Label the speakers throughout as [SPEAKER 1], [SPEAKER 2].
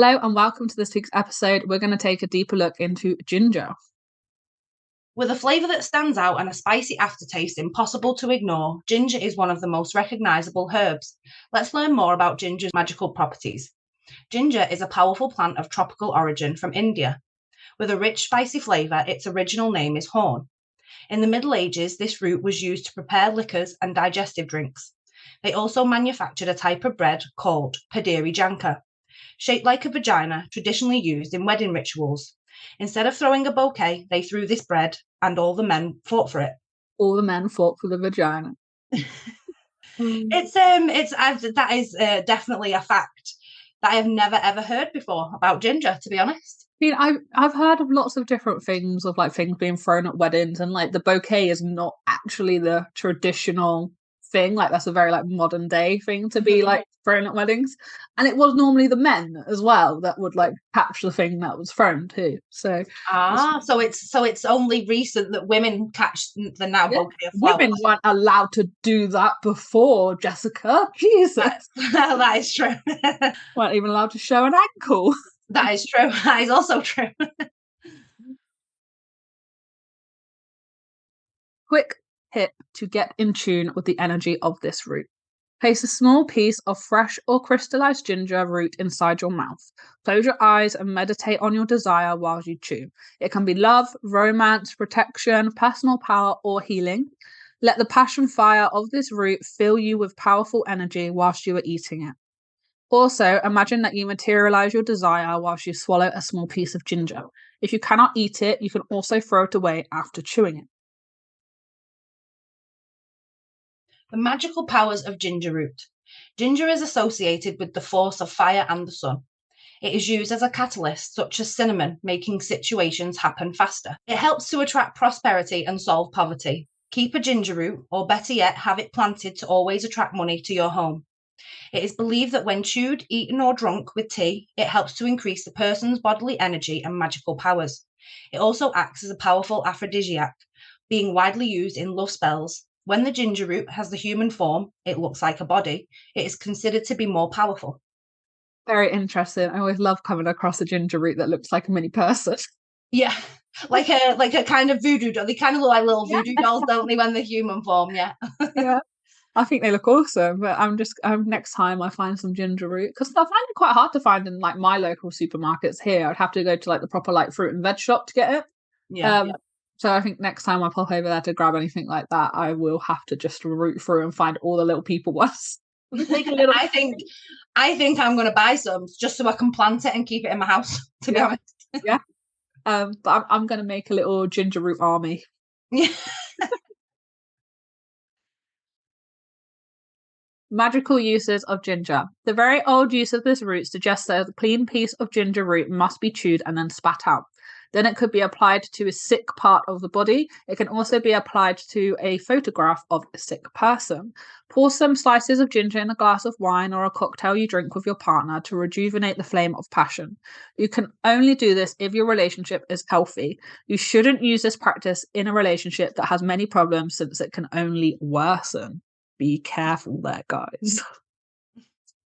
[SPEAKER 1] Hello and welcome to this week's episode. We're going to take a deeper look into ginger.
[SPEAKER 2] With a flavour that stands out and a spicy aftertaste impossible to ignore, ginger is one of the most recognisable herbs. Let's learn more about ginger's magical properties. Ginger is a powerful plant of tropical origin from India. With a rich, spicy flavour, its original name is horn. In the Middle Ages, this root was used to prepare liquors and digestive drinks. They also manufactured a type of bread called padiri janka, shaped like a vagina, traditionally used in wedding rituals. Instead of throwing a bouquet, they threw this bread, and all the men fought for it.
[SPEAKER 1] All the men fought for the vagina.
[SPEAKER 2] That is definitely a fact that I have never ever heard before about ginger, to be honest.
[SPEAKER 1] I mean, I've heard of lots of different things of like things being thrown at weddings, and like the bouquet is not actually the traditional thing. Like that's a very like modern day thing to be like thrown at weddings, and it was normally the men as well that would like catch the thing that was thrown too. So
[SPEAKER 2] so it's only recent that women catch the now bouquet of flowers.
[SPEAKER 1] Women weren't allowed to do that before, Jessica. Jesus,
[SPEAKER 2] that is true.
[SPEAKER 1] Weren't even allowed to show an ankle.
[SPEAKER 2] That is true. That is also true.
[SPEAKER 1] Quick tip to get in tune with the energy of this root. Place a small piece of fresh or crystallized ginger root inside your mouth. Close your eyes and meditate on your desire while you chew. It can be love, romance, protection, personal power, or healing. Let the passion fire of this root fill you with powerful energy whilst you are eating it. Also, imagine that you materialize your desire whilst you swallow a small piece of ginger. If you cannot eat it, you can also throw it away after chewing it.
[SPEAKER 2] The magical powers of ginger root. Ginger is associated with the force of fire and the sun. It is used as a catalyst, such as cinnamon, making situations happen faster. It helps to attract prosperity and solve poverty. Keep a ginger root, or better yet, have it planted to always attract money to your home. It is believed that when chewed, eaten, or drunk with tea, it helps to increase the person's bodily energy and magical powers. It also acts as a powerful aphrodisiac, being widely used in love spells. When the ginger root has the human form, it looks like a body, it is considered to be more powerful.
[SPEAKER 1] Very interesting. I always love coming across a ginger root that looks like a mini person.
[SPEAKER 2] Yeah, like a kind of voodoo doll. They kind of look like little voodoo dolls, don't they, when they're human form? Yeah.
[SPEAKER 1] Yeah. I think they look awesome, but next time I find some ginger root, because I find it quite hard to find in like my local supermarkets here. I'd have to go to like the proper like fruit and veg shop to get it.
[SPEAKER 2] Yeah.
[SPEAKER 1] So I think next time I pop over there to grab anything like that, I will have to just root through and find all the little people ones.
[SPEAKER 2] I think I'm going to buy some just so I can plant it and keep it in my house, to be honest.
[SPEAKER 1] Yeah. But I'm going to make a little ginger root army.
[SPEAKER 2] Yeah.
[SPEAKER 1] Magical uses of ginger. The very old use of this root suggests that a clean piece of ginger root must be chewed and then spat out. Then it could be applied to a sick part of the body. It can also be applied to a photograph of a sick person. Pour some slices of ginger in a glass of wine or a cocktail you drink with your partner to rejuvenate the flame of passion. You can only do this if your relationship is healthy. You shouldn't use this practice in a relationship that has many problems since it can only worsen. Be careful there, guys.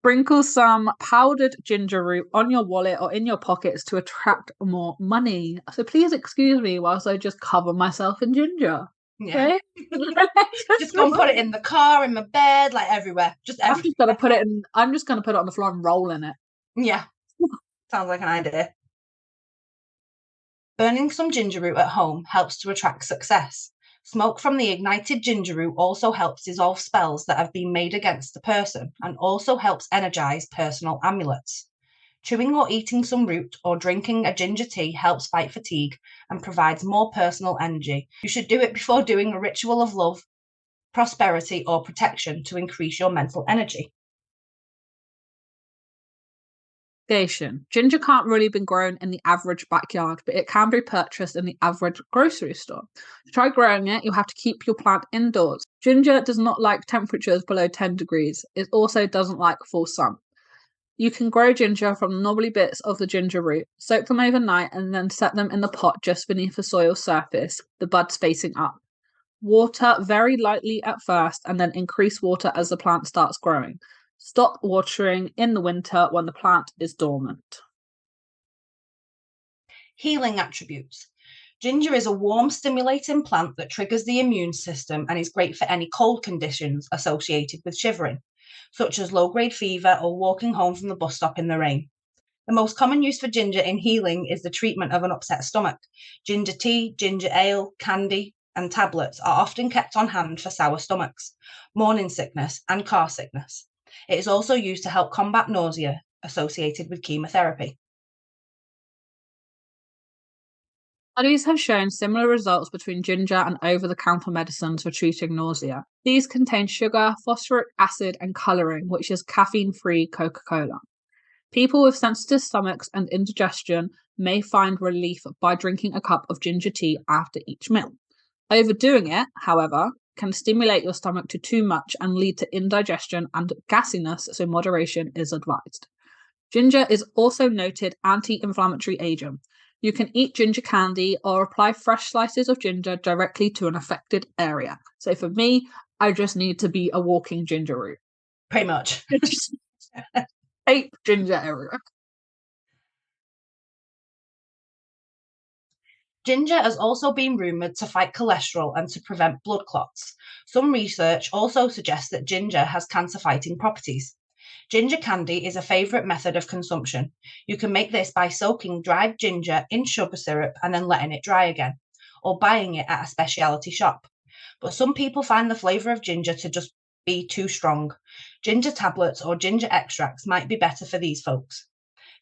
[SPEAKER 1] Sprinkle some powdered ginger root on your wallet or in your pockets to attract more money. So please excuse me whilst I just cover myself in ginger.
[SPEAKER 2] Yeah. Okay? Just go and put it in the car, in my bed, like everywhere.
[SPEAKER 1] I'm just gonna put it on the floor and roll in it.
[SPEAKER 2] Yeah. Sounds like an idea. Burning some ginger root at home helps to attract success. Smoke from the ignited ginger root also helps dissolve spells that have been made against the person and also helps energize personal amulets. Chewing or eating some root or drinking a ginger tea helps fight fatigue and provides more personal energy. You should do it before doing a ritual of love, prosperity, or protection to increase your mental energy.
[SPEAKER 1] Propagation. Ginger can't really be grown in the average backyard, but it can be purchased in the average grocery store. To try growing it, you'll have to keep your plant indoors. Ginger does not like temperatures below 10 degrees. It also doesn't like full sun. You can grow ginger from knobbly bits of the ginger root, soak them overnight, and then set them in the pot just beneath the soil surface, the buds facing up. Water very lightly at first, and then increase water as the plant starts growing. Stop watering in the winter when the plant is dormant.
[SPEAKER 2] Healing attributes. Ginger is a warm, stimulating plant that triggers the immune system and is great for any cold conditions associated with shivering, such as low-grade fever or walking home from the bus stop in the rain. The most common use for ginger in healing is the treatment of an upset stomach. Ginger tea, ginger ale, candy, and tablets are often kept on hand for sour stomachs, morning sickness, and car sickness. It is also used to help combat nausea associated with chemotherapy.
[SPEAKER 1] Studies have shown similar results between ginger and over-the-counter medicines for treating nausea. These contain sugar, phosphoric acid, and colouring, which is caffeine-free Coca-Cola. People with sensitive stomachs and indigestion may find relief by drinking a cup of ginger tea after each meal. Overdoing it, however, can stimulate your stomach to too much and lead to indigestion and gassiness, so moderation is advised. Ginger is also noted anti-inflammatory agent. You can eat ginger candy or apply fresh slices of ginger directly to an affected area. So for me, I just need to be a walking ginger root.
[SPEAKER 2] Pretty much.
[SPEAKER 1] Ape ginger area.
[SPEAKER 2] Ginger has also been rumoured to fight cholesterol and to prevent blood clots. Some research also suggests that ginger has cancer-fighting properties. Ginger candy is a favourite method of consumption. You can make this by soaking dried ginger in sugar syrup and then letting it dry again, or buying it at a specialty shop. But some people find the flavour of ginger to just be too strong. Ginger tablets or ginger extracts might be better for these folks.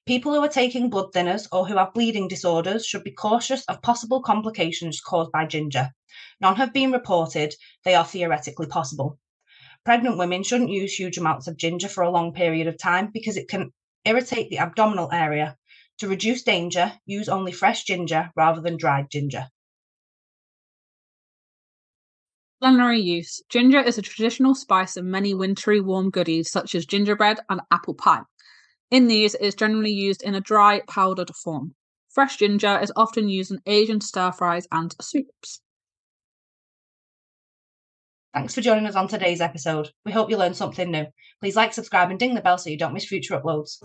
[SPEAKER 2] People who are taking blood thinners or who have bleeding disorders should be cautious of possible complications caused by ginger. None have been reported. They are theoretically possible. Pregnant women shouldn't use huge amounts of ginger for a long period of time because it can irritate the abdominal area. To reduce danger, use only fresh ginger rather than dried ginger.
[SPEAKER 1] Culinary use. Ginger is a traditional spice in many wintry warm goodies such as gingerbread and apple pie. In these, it is generally used in a dry, powdered form. Fresh ginger is often used in Asian stir-fries and soups.
[SPEAKER 2] Thanks for joining us on today's episode. We hope you learned something new. Please like, subscribe, and ding the bell so you don't miss future uploads.